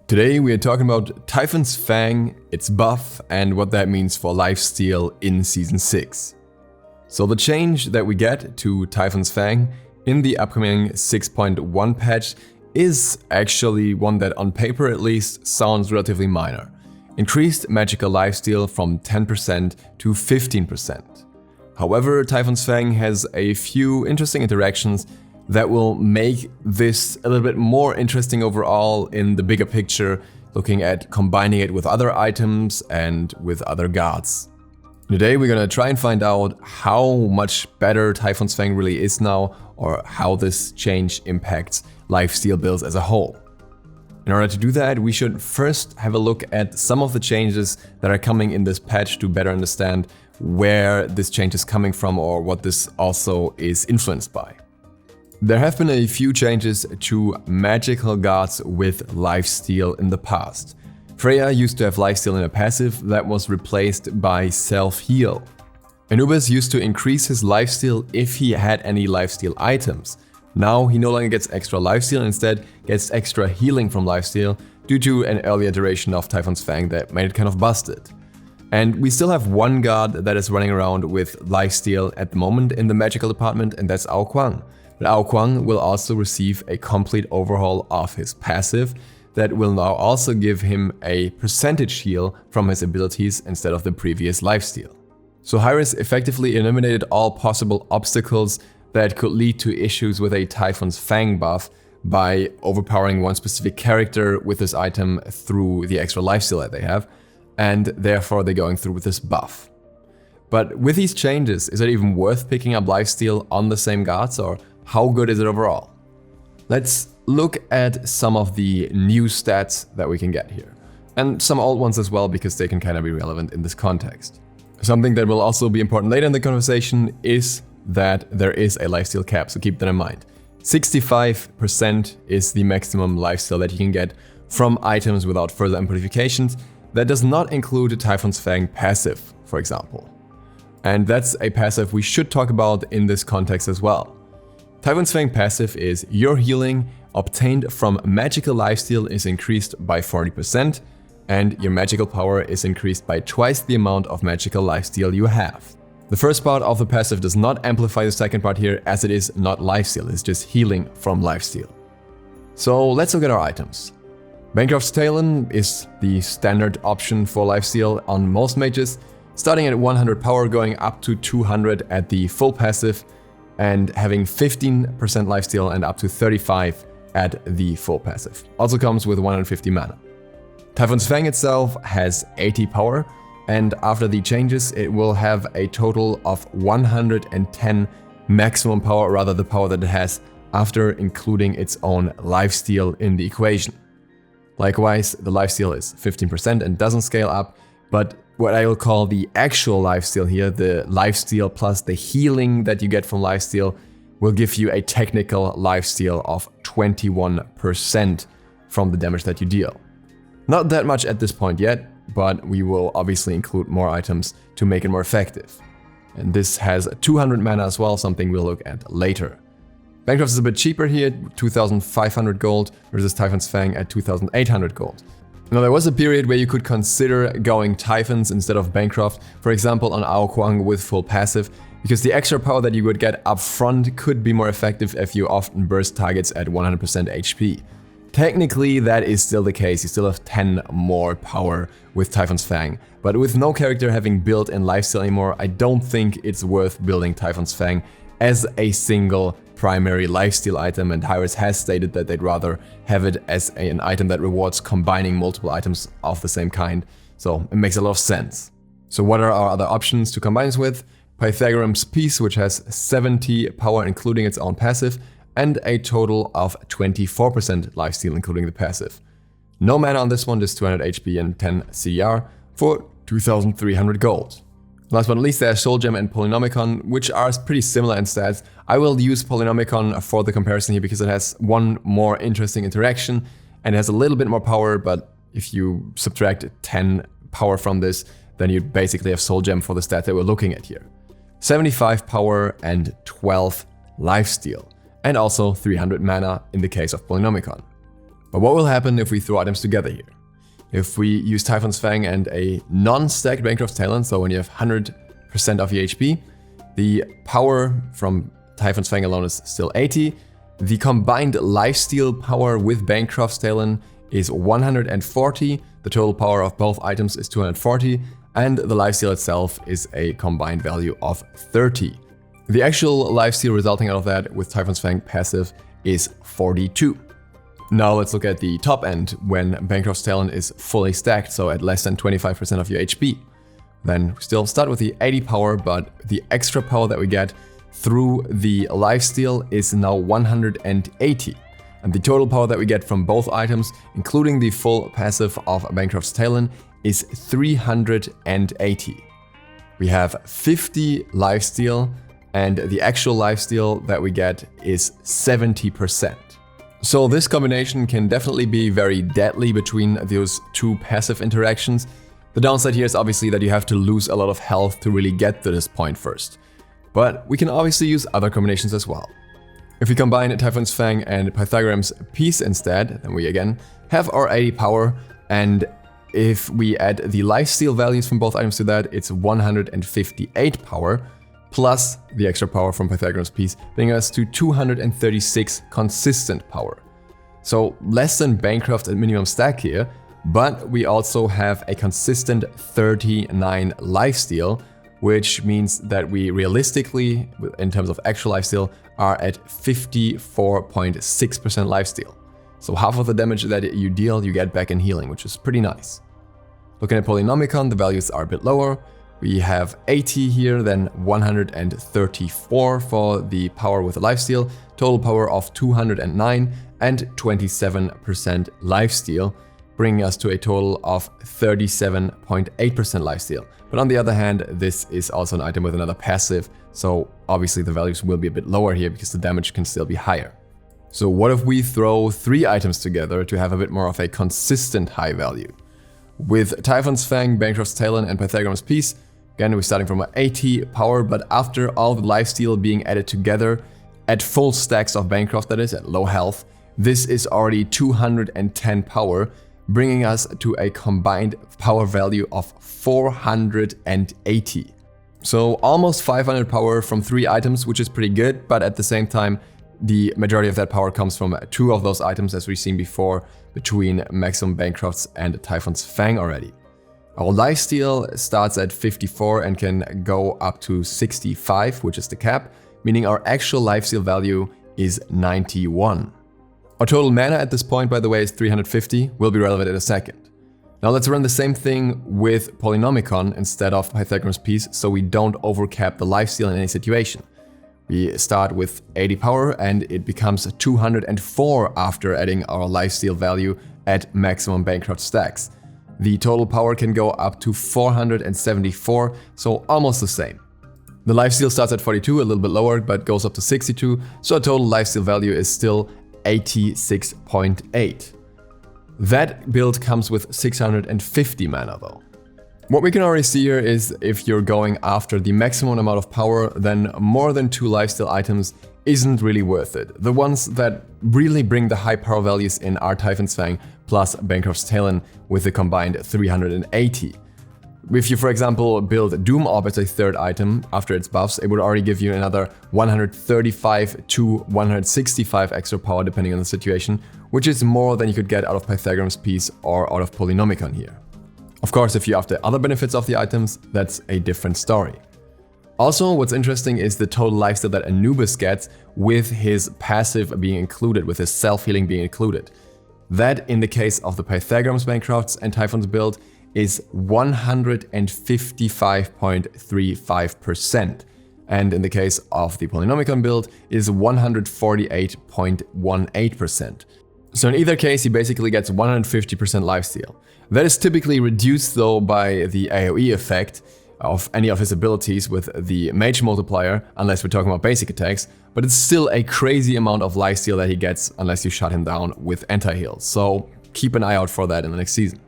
Today we are talking about Typhoons Fang, its buff, and what that means for lifesteal in Season 6. So the change that we get to Typhoons Fang in the upcoming 6.1 patch is actually one that on paper at least sounds relatively minor. Increased magical lifesteal from 10% to 15%. However, Typhoons Fang has a few interesting interactions that will make this a little bit more interesting overall in the bigger picture, looking at combining it with other items and with other gods. Today we're gonna try and find out how much better Typhoons Fang really is now, or how this change impacts lifesteal builds as a whole. In order to do that, we should first have a look at some of the changes that are coming in this patch to better understand where this change is coming from or what this also is influenced by. There have been a few changes to magical gods with lifesteal in the past. Freya used to have lifesteal in a passive that was replaced by self-heal. Anubis used to increase his lifesteal if he had any lifesteal items. Now he no longer gets extra lifesteal and instead gets extra healing from lifesteal due to an earlier iteration of Typhoons Fang that made it kind of busted. And we still have one god that is running around with lifesteal at the moment in the magical department, and that's Ao Kuang. But Ao Kuang will also receive a complete overhaul of his passive that will now also give him a percentage heal from his abilities instead of the previous lifesteal. So Hi-Rez effectively eliminated all possible obstacles that could lead to issues with a Typhoons Fang buff by overpowering one specific character with this item through the extra lifesteal that they have, and therefore they're going through with this buff. But with these changes, is it even worth picking up lifesteal on the same gods, or how good is it overall? Let's look at some of the new stats that we can get here, and some old ones as well, because they can kind of be relevant in this context. Something that will also be important later in the conversation is that there is a lifesteal cap, so keep that in mind. 65% is the maximum lifesteal that you can get from items without further amplifications. That does not include a Typhoons Fang passive, for example. And that's a passive we should talk about in this context as well. Typhoons Fang passive is your healing obtained from magical lifesteal is increased by 40%, and your magical power is increased by twice the amount of magical lifesteal you have. The first part of the passive does not amplify the second part here, as it is not lifesteal, it's just healing from lifesteal. So let's look at our items. Bancroft's Talon is the standard option for lifesteal on most mages, starting at 100 power, going up to 200 at the full passive, and having 15% lifesteal and up to 35 at the full passive. Also comes with 150 mana. Typhoons Fang itself has 80 power, and after the changes it will have a total of 110 maximum power, rather the power that it has after including its own lifesteal in the equation. Likewise, the lifesteal is 15% and doesn't scale up, but what I will call the actual lifesteal here, the lifesteal plus the healing that you get from lifesteal, will give you a technical lifesteal of 21% from the damage that you deal. Not that much at this point yet, but we will obviously include more items to make it more effective. And this has 200 mana as well, something we'll look at later. Bancroft is a bit cheaper here, 2,500 gold versus Typhoons Fang at 2,800 gold. Now there was a period where you could consider going Typhons instead of Bancroft, for example on Ao Kuang with full passive, because the extra power that you would get up front could be more effective if you often burst targets at 100% HP. Technically that is still the case, you still have 10 more power with Typhoons Fang, but with no character having built in lifesteal anymore, I don't think it's worth building Typhoons Fang as a single primary lifesteal item, and Hi-Rez has stated that they'd rather have it as an item that rewards combining multiple items of the same kind, so it makes a lot of sense. So what are our other options to combine this with? Pythagorean's Piece, which has 70 power including its own passive, and a total of 24% lifesteal including the passive. No mana on this one, just 200 HP and 10 CR for 2,300 gold. Last but not least, there's Soul Gem and Polynomicon, which are pretty similar in stats. I will use Polynomicon for the comparison here because it has one more interesting interaction and it has a little bit more power, but if you subtract 10 power from this, then you basically have Soul Gem for the stat that we're looking at here. 75 power and 12 lifesteal, and also 300 mana in the case of Polynomicon. But what will happen if we throw items together here? If we use Typhon's Fang and a non-stacked Bancroft's Talon, so when you have 100% of your HP, the power from Typhon's Fang alone is still 80. The combined lifesteal power with Bancroft's Talon is 140. The total power of both items is 240. And the lifesteal itself is a combined value of 30. The actual lifesteal resulting out of that with Typhon's Fang passive is 42. Now let's look at the top end when Bancroft's Talon is fully stacked, so at less than 25% of your HP. Then we still start with the 80 power, but the extra power that we get through the lifesteal is now 180. And the total power that we get from both items, including the full passive of Bancroft's Talon, is 380. We have 50 lifesteal, and the actual lifesteal that we get is 70%. So this combination can definitely be very deadly between those two passive interactions. The downside here is obviously that you have to lose a lot of health to really get to this point first. But we can obviously use other combinations as well. If we combine Typhon's Fang and Pythagoras Piece instead, then we again have our 80 power, and if we add the lifesteal values from both items to that, it's 158 power, plus the extra power from Pythagoras Piece, bringing us to 236 consistent power. So less than Bancroft at minimum stack here, but we also have a consistent 39 lifesteal, which means that we realistically, in terms of actual lifesteal, are at 54.6% lifesteal. So half of the damage that you deal, you get back in healing, which is pretty nice. Looking at Polynomicon, the values are a bit lower. We have 80 here, then 134 for the power with the lifesteal, total power of 209 and 27% lifesteal, bringing us to a total of 37.8% lifesteal. But on the other hand, this is also an item with another passive, so obviously the values will be a bit lower here because the damage can still be higher. So what if we throw 3 items together to have a bit more of a consistent high value? With Typhon's Fang, Bancroft's Talon and Pythagoras Piece, again we're starting from an 80 power, but after all the lifesteal being added together, at full stacks of Bancroft that is, at low health, this is already 210 power, bringing us to a combined power value of 480. So almost 500 power from 3 items, which is pretty good, but at the same time, the majority of that power comes from 2 of those items, as we've seen before, between Maximum Bancrofts and Typhon's Fang already. Our lifesteal starts at 54 and can go up to 65, which is the cap, meaning our actual lifesteal value is 91. Our total mana at this point, by the way, is 350, will be relevant in a second. Now let's run the same thing with Polynomicon instead of Pythagoras Piece, so we don't overcap the lifesteal in any situation. We start with 80 power and it becomes 204 after adding our lifesteal value at maximum Bancroft stacks. The total power can go up to 474, so almost the same. The lifesteal starts at 42, a little bit lower, but goes up to 62, so our total lifesteal value is still 86.8. That build comes with 650 mana though. What we can already see here is if you're going after the maximum amount of power, then more than 2 lifesteal items isn't really worth it. The ones that really bring the high power values in are Typhon's Fang plus Bancroft's Talon with a combined 380. If you, for example, build Doom Orb as a 3rd item after its buffs, it would already give you another 135 to 165 extra power depending on the situation, which is more than you could get out of Pythagoras Piece or out of Polynomicon here. Of course, if you're after other benefits of the items, that's a different story. Also, what's interesting is the total lifesteal that Anubis gets with his passive being included, with his self-healing being included. That, in the case of the Pythagoras Bancrofts and Typhon's build, is 155.35%. And in the case of the Polynomicon build, is 148.18%. So in either case, he basically gets 150% lifesteal. That is typically reduced though by the AoE effect of any of his abilities with the Mage Multiplier, unless we're talking about basic attacks, but it's still a crazy amount of lifesteal that he gets unless you shut him down with anti-heal. So keep an eye out for that in the next season.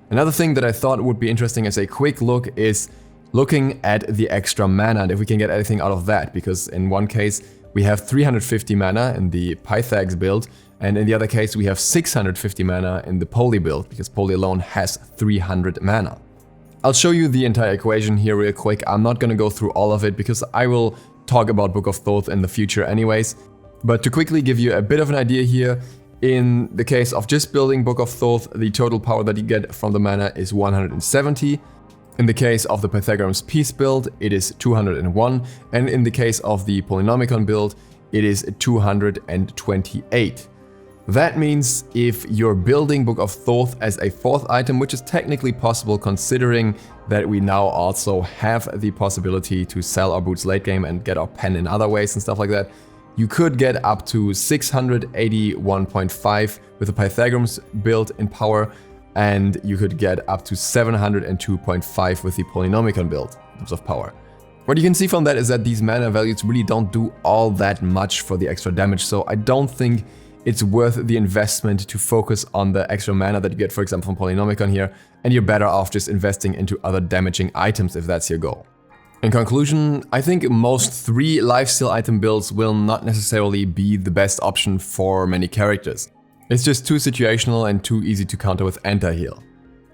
Another thing that I thought would be interesting as a quick look is looking at the extra mana and if we can get anything out of that, because in one case we have 350 mana in the Pythags build, And in the other case, we have 650 mana in the Poly build, because Poly alone has 300 mana. I'll show you the entire equation here real quick. I'm not gonna go through all of it, because I will talk about Book of Thoth in the future anyways. But to quickly give you a bit of an idea here, in the case of just building Book of Thoth, the total power that you get from the mana is 170. In the case of the Pythagoras Peace build, it is 201. And in the case of the Polynomicon build, it is 228. That means if you're building Book of Thoth as a 4th item, which is technically possible considering that we now also have the possibility to sell our boots late game and get our pen in other ways and stuff like that, you could get up to 681.5 with the Pythagoras build in power, and you could get up to 702.5 with the Polynomicon build in terms of power. What you can see from that is that these mana values really don't do all that much for the extra damage, so I don't think it's worth the investment to focus on the extra mana that you get, for example, from Polynomicon here, and you're better off just investing into other damaging items if that's your goal. In conclusion, I think most 3 lifesteal item builds will not necessarily be the best option for many characters. It's just too situational and too easy to counter with anti-heal.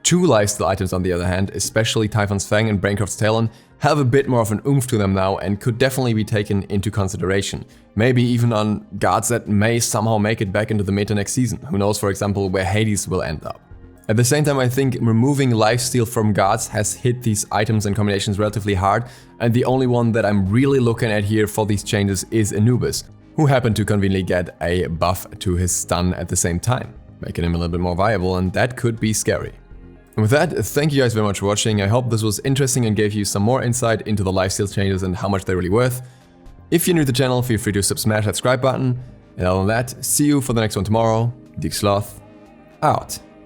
2 lifesteal items on the other hand, especially Typhon's Fang and Braincraft's Talon, have a bit more of an oomph to them now and could definitely be taken into consideration. Maybe even on guards that may somehow make it back into the meta next season. Who knows, for example, where Hades will end up. At the same time, I think removing lifesteal from guards has hit these items and combinations relatively hard, and the only one that I'm really looking at here for these changes is Anubis, who happened to conveniently get a buff to his stun at the same time, making him a little bit more viable, and that could be scary. And with that, thank you guys very much for watching. I hope this was interesting and gave you some more insight into the lifesteal changes and how much they're really worth. If you're new to the channel, feel free to smash that subscribe button. And other than that, see you for the next one tomorrow. DukeSloth, out.